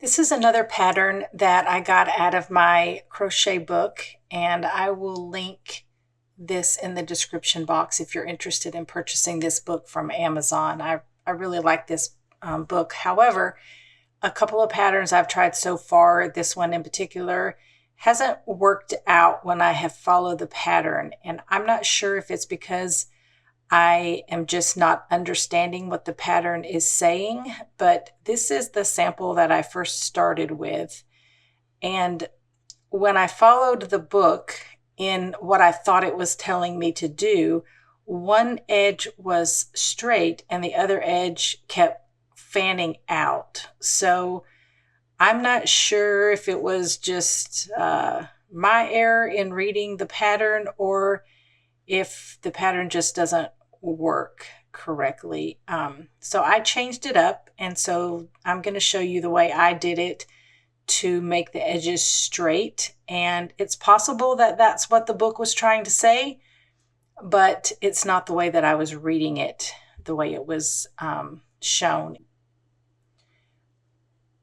This is another pattern that I got out of my crochet book, and I will link this in the description box if you're interested in purchasing this book from Amazon. I really like this book. However, a couple of patterns I've tried so far, this one in particular, hasn't worked out when I have followed the pattern. And I'm not sure if it's because I am just not understanding what the pattern is saying, but this is the sample that I first started with. And when I followed the book in what I thought it was telling me to do, one edge was straight and the other edge kept fanning out. So I'm not sure if it was just my error in reading the pattern or if the pattern just doesn't work correctly. So I changed it up, and so I'm going to show you the way I did it to make the edges straight. And it's possible that that's what the book was trying to say, but it's not the way that I was reading it, the way it was shown.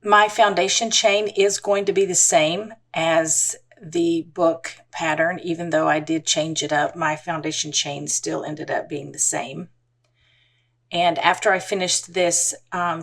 My foundation chain is going to be the same as the book pattern. Even though I did change it up, my foundation chain still ended up being the same. And after I finished this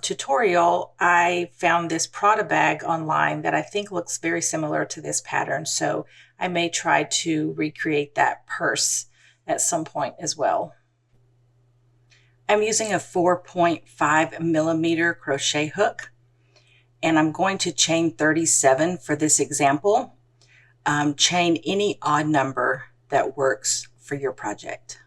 tutorial, I found this Prada bag online that I think looks very similar to this pattern. So I may try to recreate that purse at some point as well. I'm using a 4.5 millimeter crochet hook, and I'm going to chain 37 for this example. Chain any odd number that works for your project.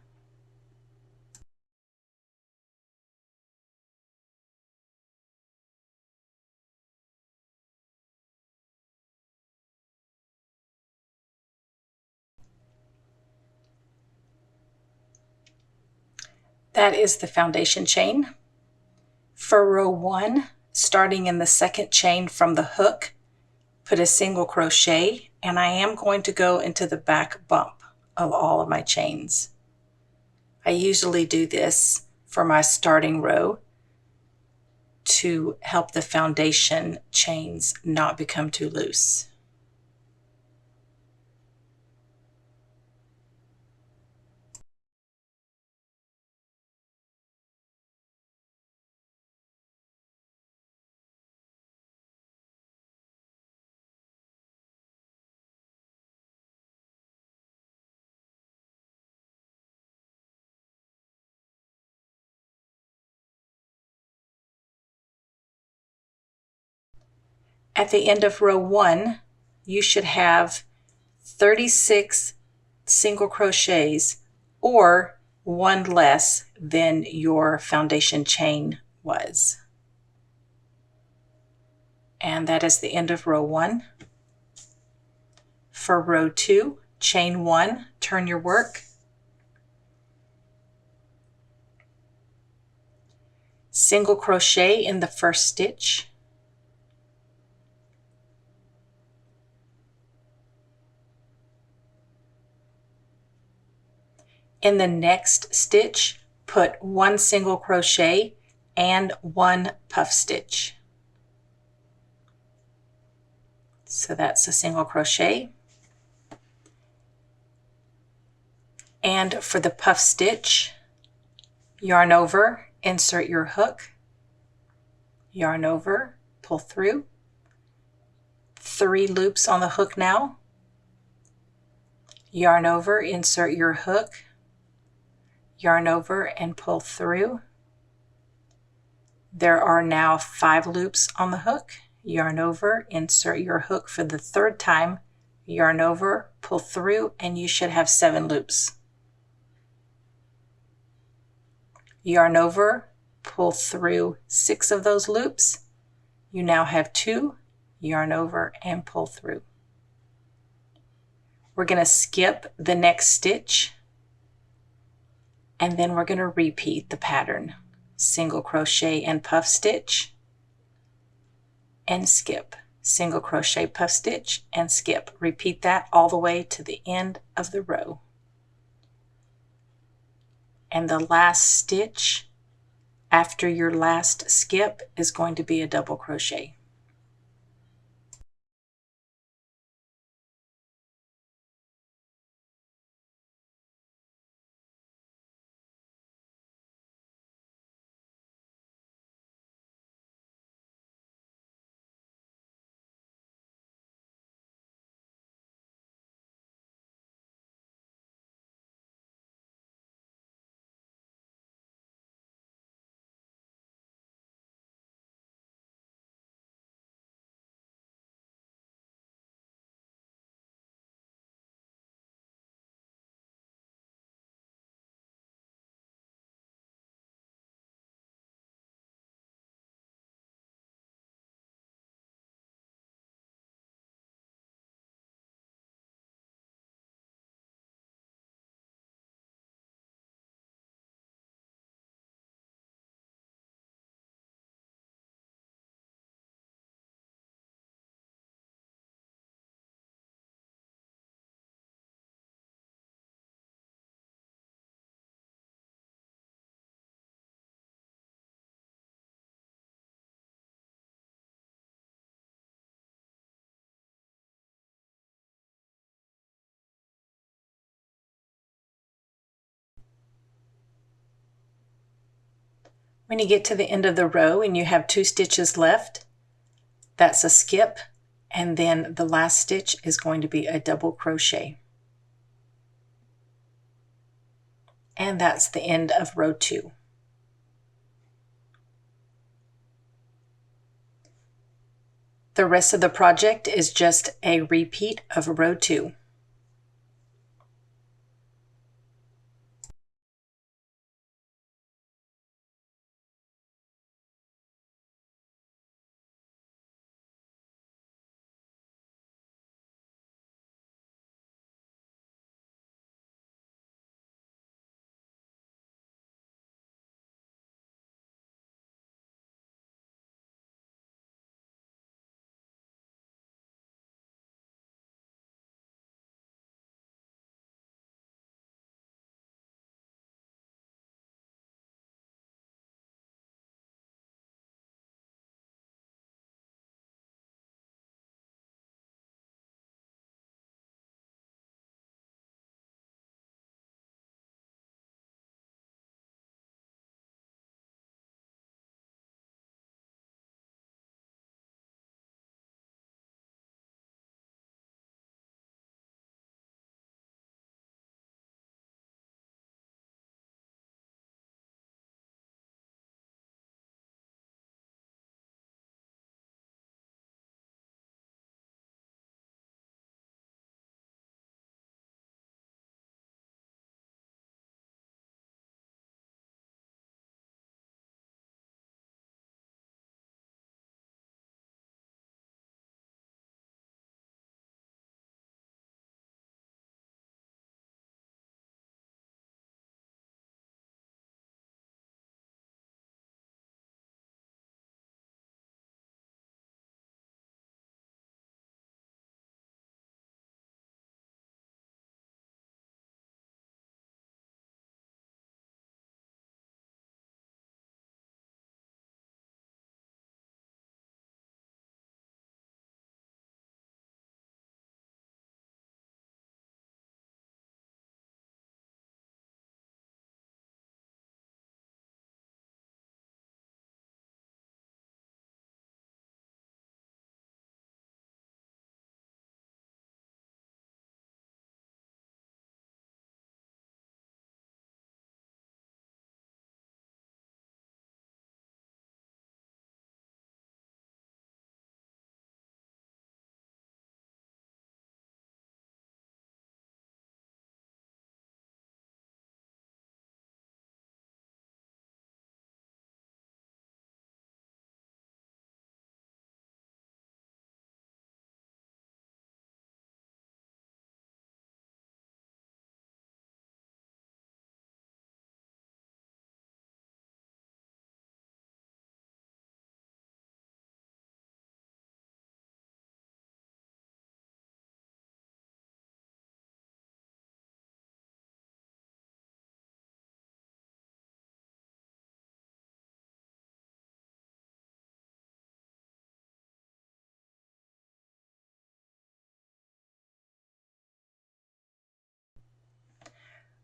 That is the foundation chain. For row 1, starting in the second chain from the hook, put a single crochet, and I am going to go into the back bump of all of my chains. I usually do this for my starting row to help the foundation chains not become too loose. At the end of row 1, you should have 36 single crochets, or one less than your foundation chain was. And that is the end of row 1. For row 2, chain 1, turn your work. Single crochet in the first stitch. In the next stitch, put one single crochet and one puff stitch. So that's a single crochet. And for the puff stitch, yarn over, insert your hook, yarn over, pull through, 3 loops on the hook now, yarn over, insert your hook, yarn over and pull through. There are now 5 loops on the hook, yarn over, insert your hook for the 3rd time, yarn over, pull through, and you should have 7 loops. Yarn over, pull through 6 of those loops. You now have 2, yarn over and pull through. We're going to skip the next stitch, and then we're going to repeat the pattern. Single crochet and puff stitch, and skip. Single crochet, puff stitch, and skip. Repeat that all the way to the end of the row. And the last stitch after your last skip is going to be a double crochet. When you get to the end of the row and you have 2 stitches left, that's a skip, and then the last stitch is going to be a double crochet. And that's the end of row 2. The rest of the project is just a repeat of row 2.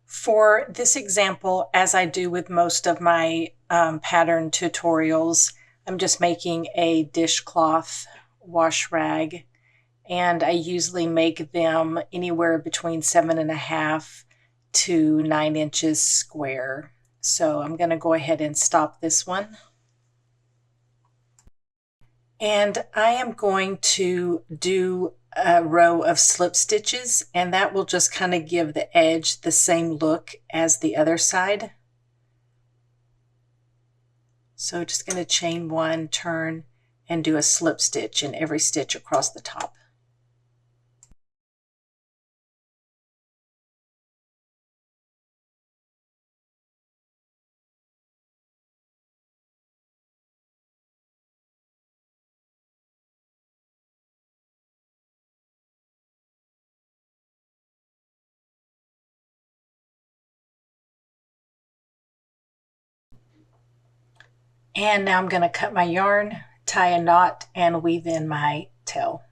For this example, as I do with most of my pattern tutorials, I'm just making a dishcloth wash rag, and I usually make them anywhere between 7.5 to 9 inches square. So I'm going to go ahead and stop this one. And I am going to do a row of slip stitches, and that will just kind of give the edge the same look as the other side. So just going to chain 1, turn, and do a slip stitch in every stitch across the top. And now I'm going to cut my yarn, tie a knot, and weave in my tail.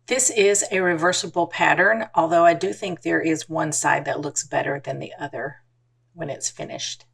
This is a reversible pattern, although I do think there is one side that looks better than the other when it's finished.